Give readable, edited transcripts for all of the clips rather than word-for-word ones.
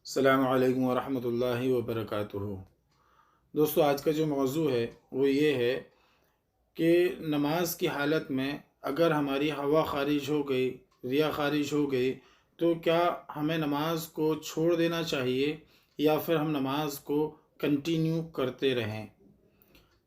السلام علیکم ورحمۃ اللہ وبرکاتہ۔ دوستو، آج کا جو موضوع ہے وہ یہ ہے کہ نماز کی حالت میں اگر ہماری ہوا خارج ہو گئی، ریا خارج ہو گئی، تو کیا ہمیں نماز کو چھوڑ دینا چاہیے یا پھر ہم نماز کو کنٹینیو کرتے رہیں؟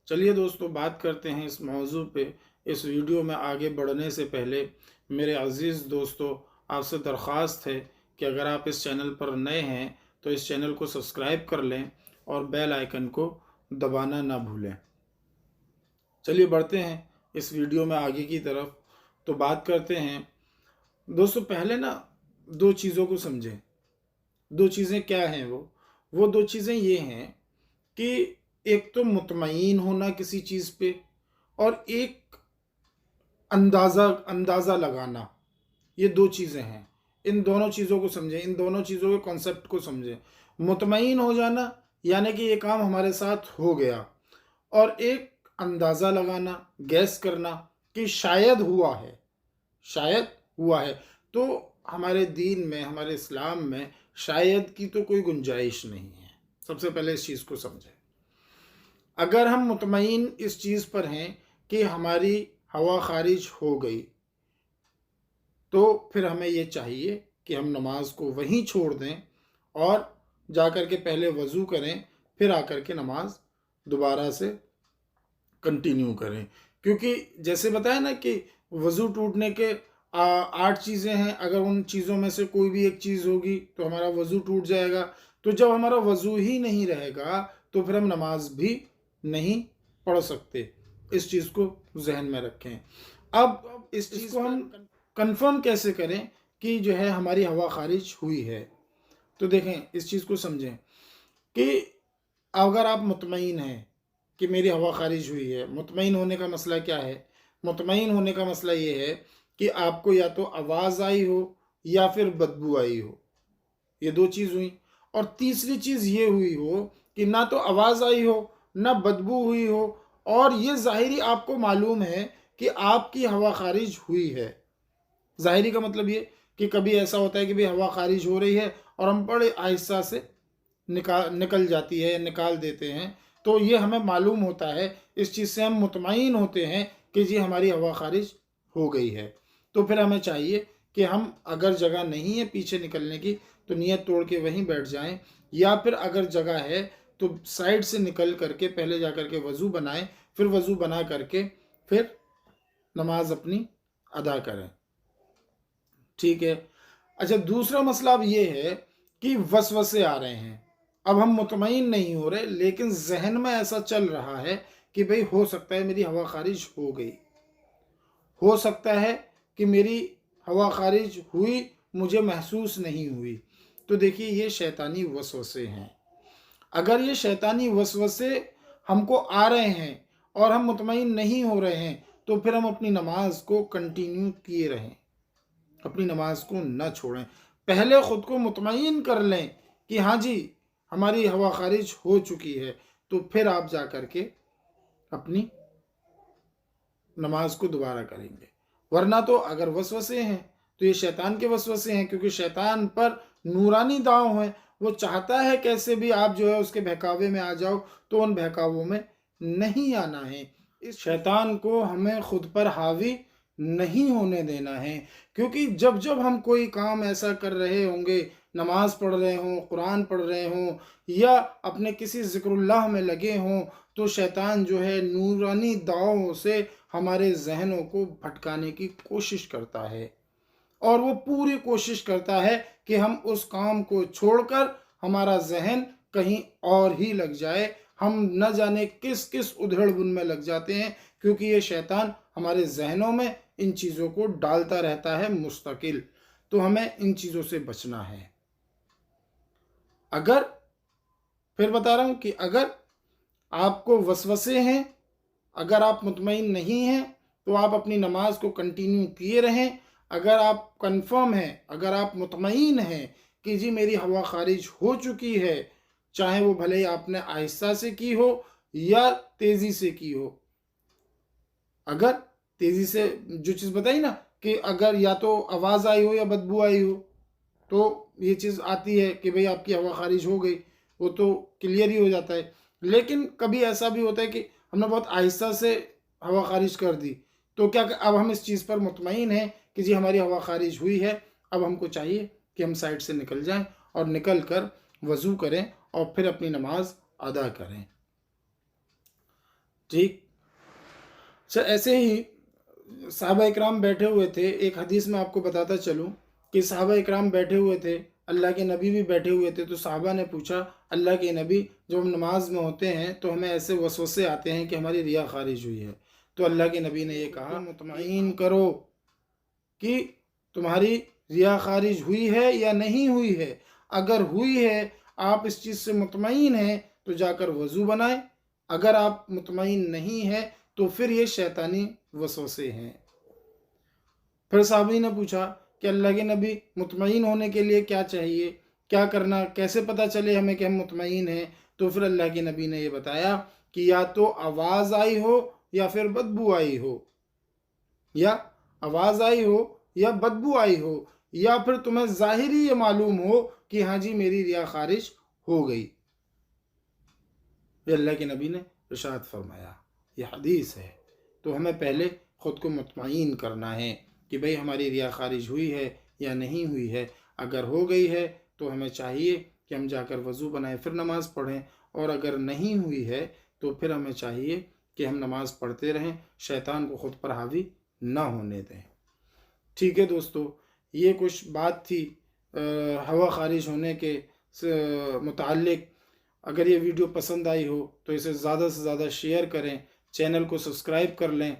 چلیے دوستو، بات کرتے ہیں اس موضوع پہ۔ اس ویڈیو میں آگے بڑھنے سے پہلے میرے عزیز دوستو، آپ سے درخواست ہے کہ اگر آپ اس چینل پر نئے ہیں تو اس چینل کو سبسکرائب کر لیں اور بیل آئیکن کو دبانا نہ بھولیں۔ چلیے بڑھتے ہیں اس ویڈیو میں آگے کی طرف، تو بات کرتے ہیں۔ دوستو پہلے دو چیزوں کو سمجھیں۔ دو چیزیں کیا ہیں؟ وہ دو چیزیں یہ ہیں کہ ایک تو مطمئن ہونا کسی چیز پہ، اور ایک اندازہ لگانا۔ یہ دو چیزیں ہیں، ان دونوں چیزوں کو سمجھیں، ان دونوں چیزوں کے کانسیپٹ کو سمجھیں۔ مطمئن ہو جانا یعنی کہ یہ کام ہمارے ساتھ ہو گیا، اور ایک اندازہ لگانا، گیس کرنا کہ شاید ہوا ہے، شاید ہوا ہے۔ تو ہمارے دین میں، ہمارے اسلام میں شاید کی تو کوئی گنجائش نہیں ہے۔ سب سے پہلے اس چیز کو سمجھیں۔ اگر ہم مطمئن اس چیز پر ہیں کہ ہماری ہوا خارج ہو گئی، تو پھر ہمیں یہ چاہیے کہ ہم نماز کو وہیں چھوڑ دیں اور جا کر کے پہلے وضو کریں، پھر آ کر کے نماز دوبارہ سے کنٹینیو کریں۔ کیونکہ جیسے بتایا نا کہ وضو ٹوٹنے کے 8 چیزیں ہیں، اگر ان چیزوں میں سے کوئی بھی ایک چیز ہوگی تو ہمارا وضو ٹوٹ جائے گا۔ تو جب ہمارا وضو ہی نہیں رہے گا تو پھر ہم نماز بھی نہیں پڑھ سکتے۔ اس چیز کو ذہن میں رکھیں۔ اب اس چیز کو ہم کنفرم کیسے کریں کہ جو ہے ہماری ہوا خارج ہوئی ہے؟ تو دیکھیں، اس چیز کو سمجھیں کہ اگر آپ مطمئن ہیں کہ میری ہوا خارج ہوئی ہے، مطمئن ہونے کا مسئلہ کیا ہے؟ مطمئن ہونے کا مسئلہ یہ ہے کہ آپ کو یا تو آواز آئی ہو یا پھر بدبو آئی ہو۔ یہ دو چیز ہوئی، اور تیسری چیز یہ ہوئی ہو کہ نہ تو آواز آئی ہو نہ بدبو ہوئی ہو، اور یہ ظاہری آپ کو معلوم ہے کہ آپ کی ہوا خارج ہوئی ہے۔ ظاہری کا مطلب یہ کہ کبھی ایسا ہوتا ہے کہ بھی ہوا خارج ہو رہی ہے اور ہم بڑے آہستہ سے نکل جاتی ہے، نکال دیتے ہیں، تو یہ ہمیں معلوم ہوتا ہے، اس چیز سے ہم مطمئن ہوتے ہیں کہ جی ہماری ہوا خارج ہو گئی ہے۔ تو پھر ہمیں چاہیے کہ ہم اگر جگہ نہیں ہے پیچھے نکلنے کی تو نیت توڑ کے وہیں بیٹھ جائیں، یا پھر اگر جگہ ہے تو سائڈ سے نکل کر کے پہلے جا کر کے وضو بنائیں، پھر وضو بنا کر کے پھر نماز اپنی ادا کریں۔ ٹھیک ہے؟ اچھا، دوسرا مسئلہ اب یہ ہے کہ وسوسے آ رہے ہیں۔ اب ہم مطمئن نہیں ہو رہے، لیکن ذہن میں ایسا چل رہا ہے کہ بھئی ہو سکتا ہے میری ہوا خارج ہو گئی، ہو سکتا ہے کہ میری ہوا خارج ہوئی، مجھے محسوس نہیں ہوئی۔ تو دیکھیے، یہ شیطانی وسوسے ہیں۔ اگر یہ شیطانی وسوسے ہم کو آ رہے ہیں اور ہم مطمئن نہیں ہو رہے ہیں، تو پھر ہم اپنی نماز کو کنٹینیو کیے رہیں، اپنی نماز کو نہ چھوڑیں۔ پہلے خود کو مطمئن کر لیں کہ ہاں جی ہماری ہوا خارج ہو چکی ہے، تو پھر آپ جا کر کے اپنی نماز کو دوبارہ کریں گے۔ ورنہ تو اگر وسوسے ہیں تو یہ شیطان کے وسوسے ہیں، کیونکہ شیطان پر نورانی داؤں ہے، وہ چاہتا ہے کیسے بھی آپ جو ہے اس کے بہکاوے میں آ جاؤ، تو ان بہکاووں میں نہیں آنا ہے۔ اس شیطان کو ہمیں خود پر حاوی نہیں ہونے دینا ہے، کیونکہ جب جب ہم کوئی کام ایسا کر رہے ہوں گے، نماز پڑھ رہے ہوں، قرآن پڑھ رہے ہوں، یا اپنے کسی ذکر اللہ میں لگے ہوں، تو شیطان جو ہے نورانی داؤں سے ہمارے ذہنوں کو بھٹکانے کی کوشش کرتا ہے، اور وہ پوری کوشش کرتا ہے کہ ہم اس کام کو چھوڑ کر ہمارا ذہن کہیں اور ہی لگ جائے، ہم نہ جانے کس کس ادھڑ بن میں لگ جاتے ہیں، کیونکہ یہ شیطان ہمارے ذہنوں میں ان چیزوں کو ڈالتا رہتا ہے مستقل۔ تو ہمیں ان چیزوں سے بچنا ہے۔ اگر پھر بتا رہا ہوں کہ اگر آپ کو وسوسے ہیں، اگر آپ مطمئن نہیں ہیں، تو آپ اپنی نماز کو کنٹینیو کیے رہیں۔ اگر آپ کنفرم ہیں، اگر آپ مطمئن ہیں کہ جی میری ہوا خارج ہو چکی ہے، چاہے وہ بھلے آپ نے آہستہ سے کی ہو یا تیزی سے کی ہو۔ اگر تیزی سے جو چیز بتائی نا کہ اگر یا تو آواز آئی ہو یا بدبو آئی ہو، تو یہ چیز آتی ہے کہ بھئی آپ کی ہوا خارج ہو گئی، وہ تو کلیئر ہی ہو جاتا ہے. لیکن کبھی ایسا بھی ہوتا ہے کہ ہم نے بہت آہستہ سے ہوا خارج کر دی، تو کیا اب ہم اس چیز پر مطمئن ہیں کہ جی ہماری ہوا خارج ہوئی ہے. اب ہم کو چاہیے کہ ہم سائڈ سے نکل جائیں اور نکل کر وضو کریں اور پھر اپنی نماز ادا کریں. ٹھیک. اچھا، ایسے ہی صحابہ اکرام بیٹھے ہوئے تھے. ایک حدیث میں آپ کو بتاتا چلوں کہ صحابہ اکرام بیٹھے ہوئے تھے، اللہ کے نبی بھی بیٹھے ہوئے تھے. تو صحابہ نے پوچھا اللہ کے نبی، جب ہم نماز میں ہوتے ہیں تو ہمیں ایسے وسوسے آتے ہیں کہ ہماری ریا خارج ہوئی ہے. تو اللہ کے نبی نے یہ کہا مطمئن کرو کہ تمہاری ریا خارج ہوئی ہے یا نہیں ہوئی ہے. اگر ہوئی ہے، آپ اس چیز سے مطمئن ہیں تو جا کر وضو بنائیں. اگر آپ مطمئن نہیں ہیں تو پھر یہ شیطانی وسوسے ہیں. پھر صحابی نے پوچھا کہ اللہ کے نبی، مطمئن ہونے کے لیے کیا چاہیے، کیا کرنا، کیسے پتہ چلے ہمیں کہ ہم مطمئن ہیں؟ تو پھر اللہ کے نبی نے یہ بتایا کہ یا تو آواز آئی ہو یا پھر بدبو آئی ہو، یا آواز آئی ہو یا بدبو آئی ہو، یا پھر تمہیں ظاہری یہ معلوم ہو کہ ہاں جی میری ریا خارج ہو گئی. یہ اللہ کے نبی نے ارشاد فرمایا، یہ حدیث ہے. تو ہمیں پہلے خود کو مطمئن کرنا ہے کہ بھئی ہماری ریا خارج ہوئی ہے یا نہیں ہوئی ہے. اگر ہو گئی ہے تو ہمیں چاہیے کہ ہم جا کر وضو بنائیں، پھر نماز پڑھیں. اور اگر نہیں ہوئی ہے تو پھر ہمیں چاہیے کہ ہم نماز پڑھتے رہیں، شیطان کو خود پر حاوی نہ ہونے دیں. ٹھیک ہے دوستو، یہ کچھ بات تھی ہوا خارج ہونے کے متعلق. اگر یہ ویڈیو پسند آئی ہو تو اسے زیادہ سے زیادہ شیئر کریں، چینل کو سبسکرائب کر لیں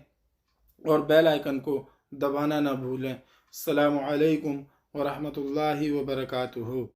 اور بیل آئیکن کو دبانا نہ بھولیں. السلام علیکم ورحمۃ اللہ وبرکاتہ.